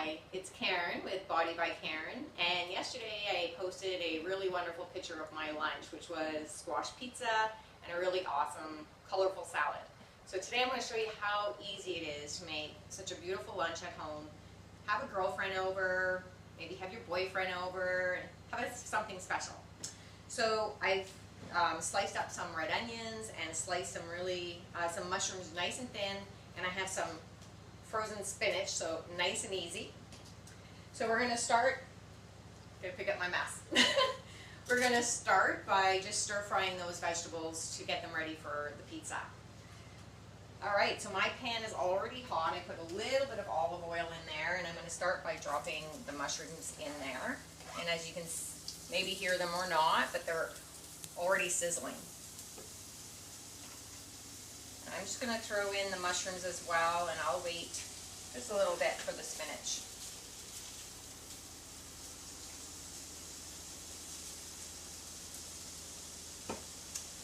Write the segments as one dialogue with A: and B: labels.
A: Hi, it's Karen with Body by Karen, and yesterday I posted a really wonderful picture of my lunch, which was squash pizza and a really awesome colorful salad. So today I'm going to show you how easy it is to make such a beautiful lunch at home. Have a girlfriend over, maybe have your boyfriend over, and have something special. So I've sliced up some red onions and sliced some mushrooms nice and thin, and I have some frozen spinach, so nice and easy. So we're going to start, I'm going to pick up my mess. We're going to start by just stir frying those vegetables to get them ready for the pizza. Alright, so my pan is already hot. I put a little bit of olive oil in there, and I'm going to start by dropping the mushrooms in there. And as you can maybe hear them or not, but they're already sizzling. I'm just going to throw in the mushrooms as well, and I'll wait just a little bit for the spinach.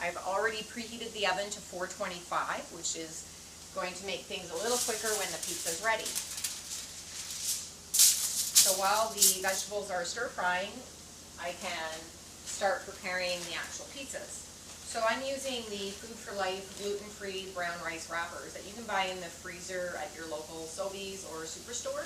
A: I've already preheated the oven to 425, which is going to make things a little quicker when the pizza's ready. So while the vegetables are stir frying, I can start preparing the actual pizzas. So I'm using the Food for Life gluten-free brown rice wrappers that you can buy in the freezer at your local Sobeys or Superstore.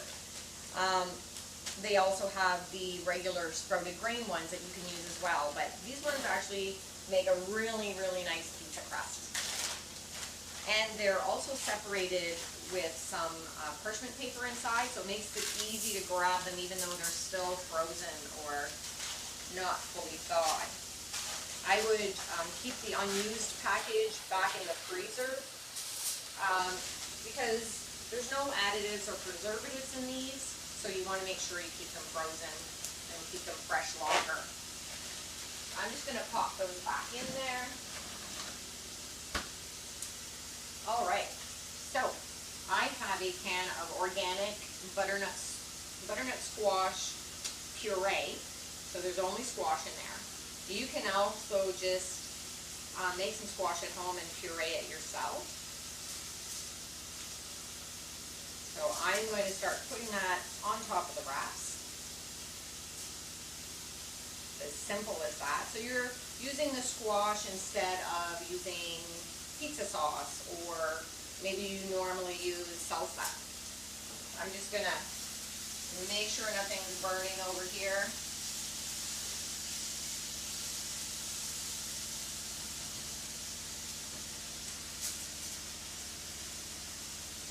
A: They also have the regular sprouted grain ones that you can use as well, but these ones actually make a really, really nice pizza crust. And they're also separated with some parchment paper inside, so it makes it easy to grab them even though they're still frozen or not fully thawed. I would keep the unused package back in the freezer because there's no additives or preservatives in these, so you want to make sure you keep them frozen and keep them fresh longer. I'm just going to pop those back in there. Alright, so I have a can of organic butternut squash puree, so there's only squash in there. You can also just make some squash at home and puree it yourself. So I'm going to start putting that on top of the wraps. As simple as that. So you're using the squash instead of using pizza sauce, or maybe you normally use salsa. I'm just going to make sure nothing's burning over here.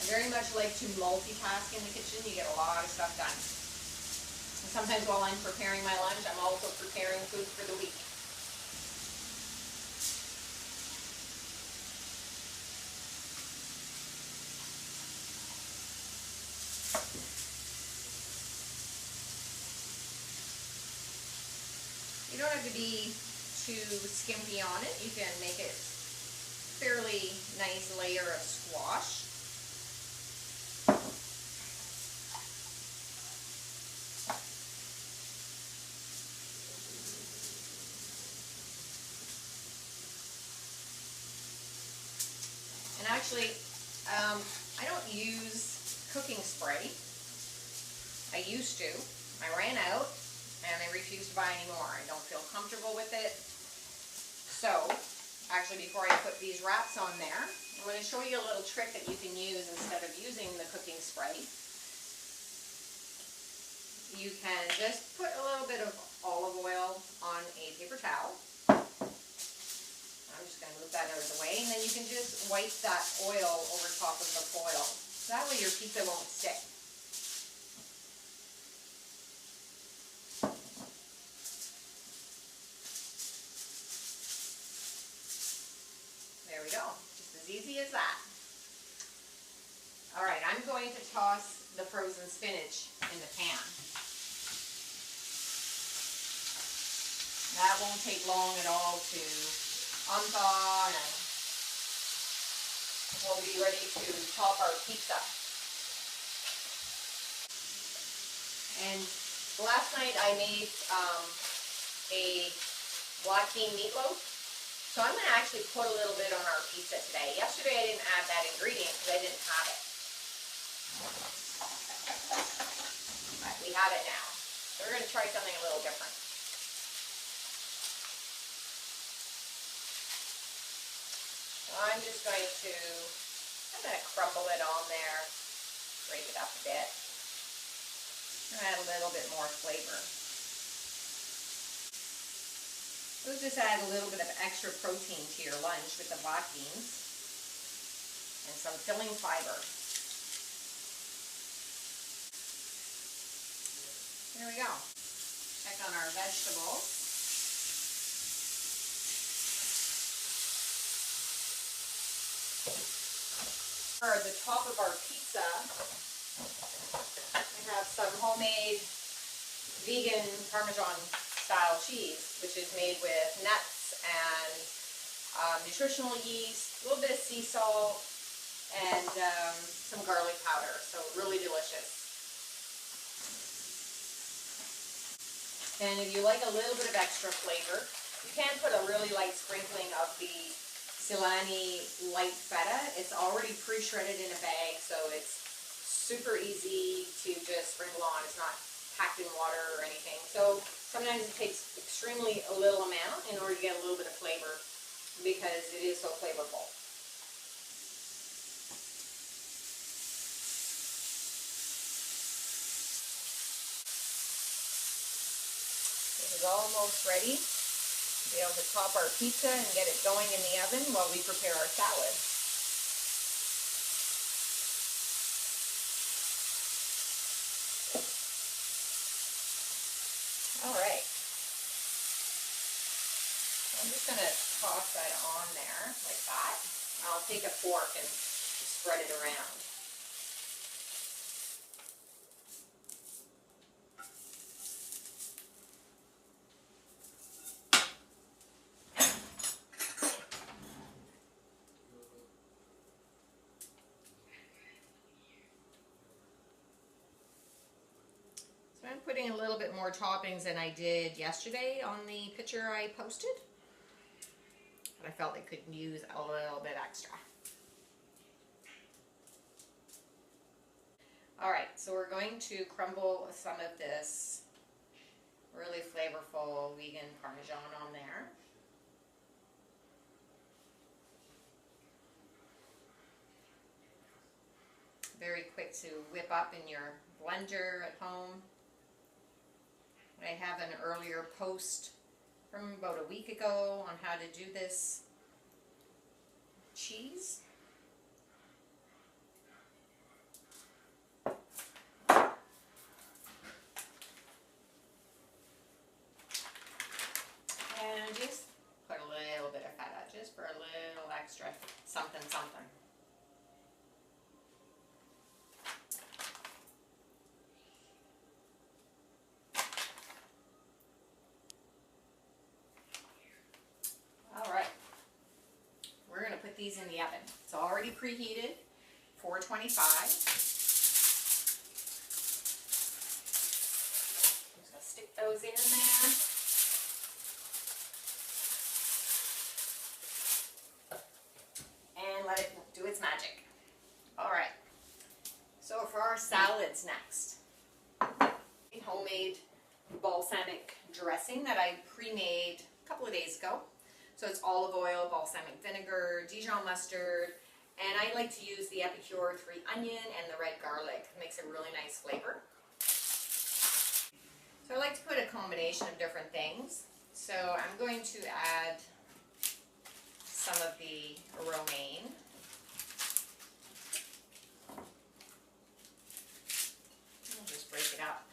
A: I very much like to multitask in the kitchen. You get a lot of stuff done. And sometimes while I'm preparing my lunch, I'm also preparing food for the week. You don't have to be too skimpy on it. You can make it fairly nice layer of squash. And actually, I don't use cooking spray. I used to. I ran out and I refuse to buy anymore. I don't feel comfortable with it. So, actually before I put these wraps on there, I'm going to show you a little trick that you can use instead of using the cooking spray. You can just put a little bit of olive oil on a paper towel. I'm just going to move that out of the way, and then you can just wipe that oil over top of the foil. So that way your pizza won't stick. There we go. Just as easy as that. Alright, I'm going to toss the frozen spinach in the pan. That won't take long at all to unthaw, and we'll be ready to top our pizza. And last night I made a black bean meatloaf, so I'm going to actually put a little bit on our pizza today. Yesterday I didn't add that ingredient because I didn't have it. we have it now. So we're going to try something a little different. So I'm just going to crumble it on there, break it up a bit, and add a little bit more flavor. So just add a little bit of extra protein to your lunch with the black beans and some filling fiber. There we go. Check on our vegetables. For the top of our pizza, we have some homemade vegan Parmesan style cheese, which is made with nuts and nutritional yeast, a little bit of sea salt, and some garlic powder. So really delicious. And if you like a little bit of extra flavor, you can put a really light sprinkling of the Silani light feta. It's already pre-shredded in a bag, so it's super easy to just sprinkle on. It's not packed in water or anything. So sometimes it takes extremely a little amount in order to get a little bit of flavor because it is so flavorful. This is almost ready. Be able to top our pizza and get it going in the oven while we prepare our salad. All right. I'm just going to toss that on there like that. I'll take a fork and spread it around. I'm putting a little bit more toppings than I did yesterday on the picture I posted. But I felt I could use a little bit extra. Alright, so we're going to crumble some of this really flavorful vegan Parmesan on there. Very quick to whip up in your blender at home. I have an earlier post from about a week ago on how to do this cheese. And just put a little bit of feta, just for a little extra something something. These in the oven. It's already preheated, 425. Just gonna stick those in there and let it do its magic. All right. So for our salads next, homemade balsamic dressing that I pre-made a couple of days ago. So it's olive oil, balsamic vinegar, Dijon mustard, and I like to use the Epicure 3 onion and the red garlic. It makes a really nice flavor. So I like to put a combination of different things. So I'm going to add some of the romaine. I'll just break it up.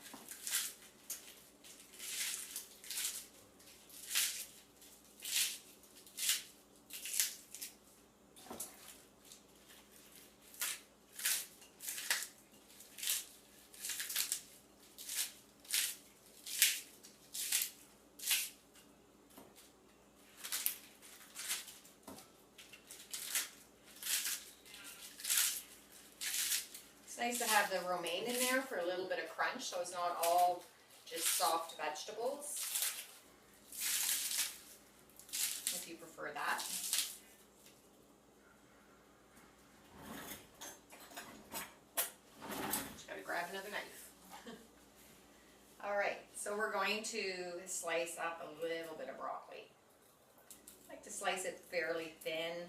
A: It's nice to have the romaine in there for a little bit of crunch, so it's not all just soft vegetables, if you prefer that. Just gotta grab another knife. going to slice up a little bit of broccoli. I like to slice it fairly thin.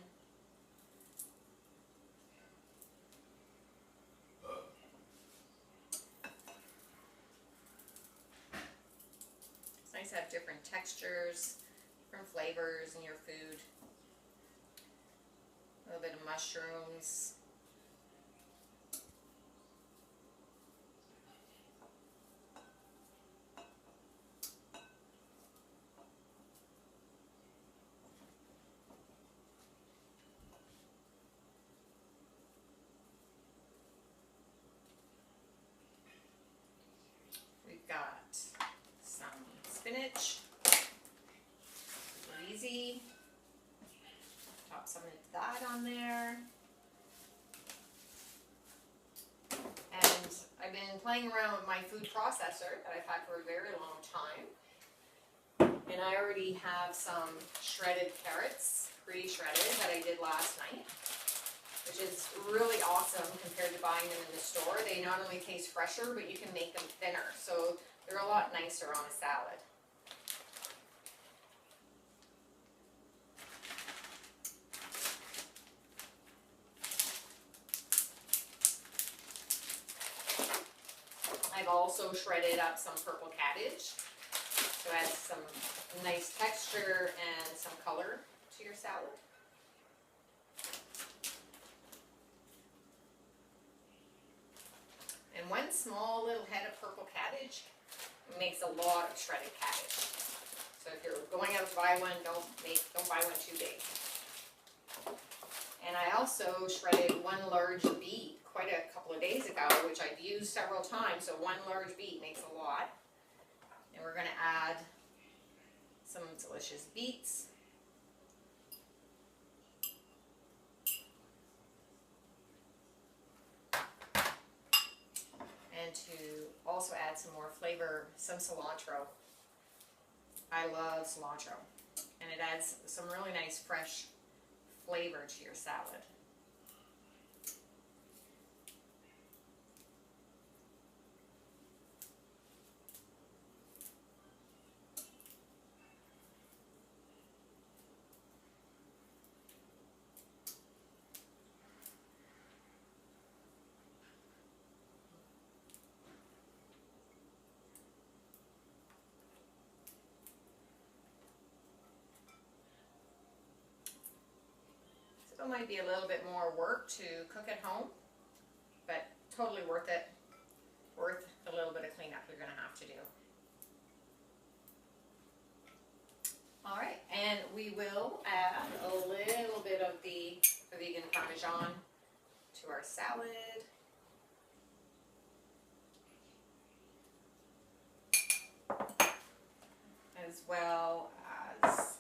A: It's nice to have different textures, different flavors in your food. A little bit of mushrooms. We've got some spinach, super easy. Pop some of that on there. And I've been playing around with my food processor that I've had for a very long time. And I already have some shredded carrots, pre-shredded, that I did last night, which is really awesome compared to buying them in the store. They not only taste fresher, but you can make them thinner, so they're a lot nicer on a salad. I've also shredded up some purple cabbage to add some nice texture and some color to your salad. And one small little head of purple cabbage makes a lot of shredded cabbage. So if you're going out to buy one, don't buy one too big. And I also shredded one large beet quite a couple of days ago, which I've used several times. So one large beet makes a lot. And we're going to add some delicious beets. And to also add some more flavor, some cilantro. I love cilantro. And it adds some really nice fresh flavor to your salad. It might be a little bit more work to cook at home, but totally worth it. Worth the little bit of cleanup you're going to have to do. All right, and we will add a little bit of the vegan Parmesan to our salad. As well as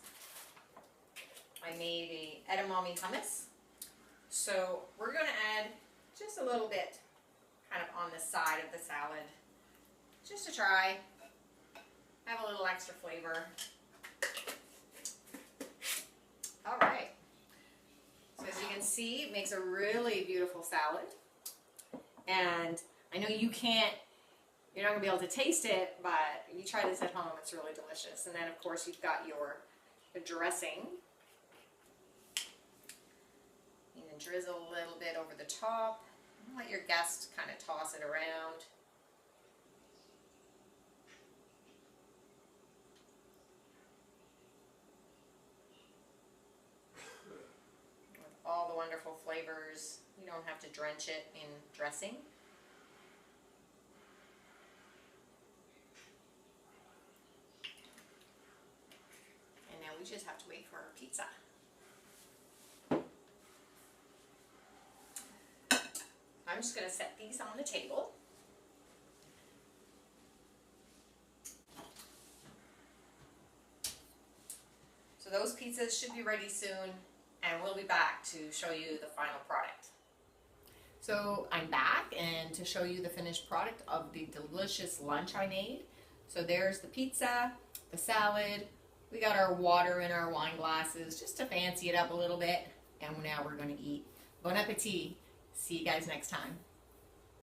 A: I made a edamame hummus. So we're going to add just a little bit kind of on the side of the salad, just to try, have a little extra flavor. All right. So as you can see, it makes a really beautiful salad. And I know you're not going to be able to taste it, but you try this at home, it's really delicious. And then of course you've got your dressing. You can drizzle a little bit over the top. Let your guests kind of toss it around. With all the wonderful flavors, you don't have to drench it in dressing. And now we just have to wait for our pizza. I'm just going to set these on the table. So those pizzas should be ready soon, and we'll be back to show you the final product. So I'm back and to show you the finished product of the delicious lunch I made. So there's the pizza, the salad, we got our water in our wine glasses just to fancy it up a little bit, and now we're going to eat. Bon appetit! See you guys next time.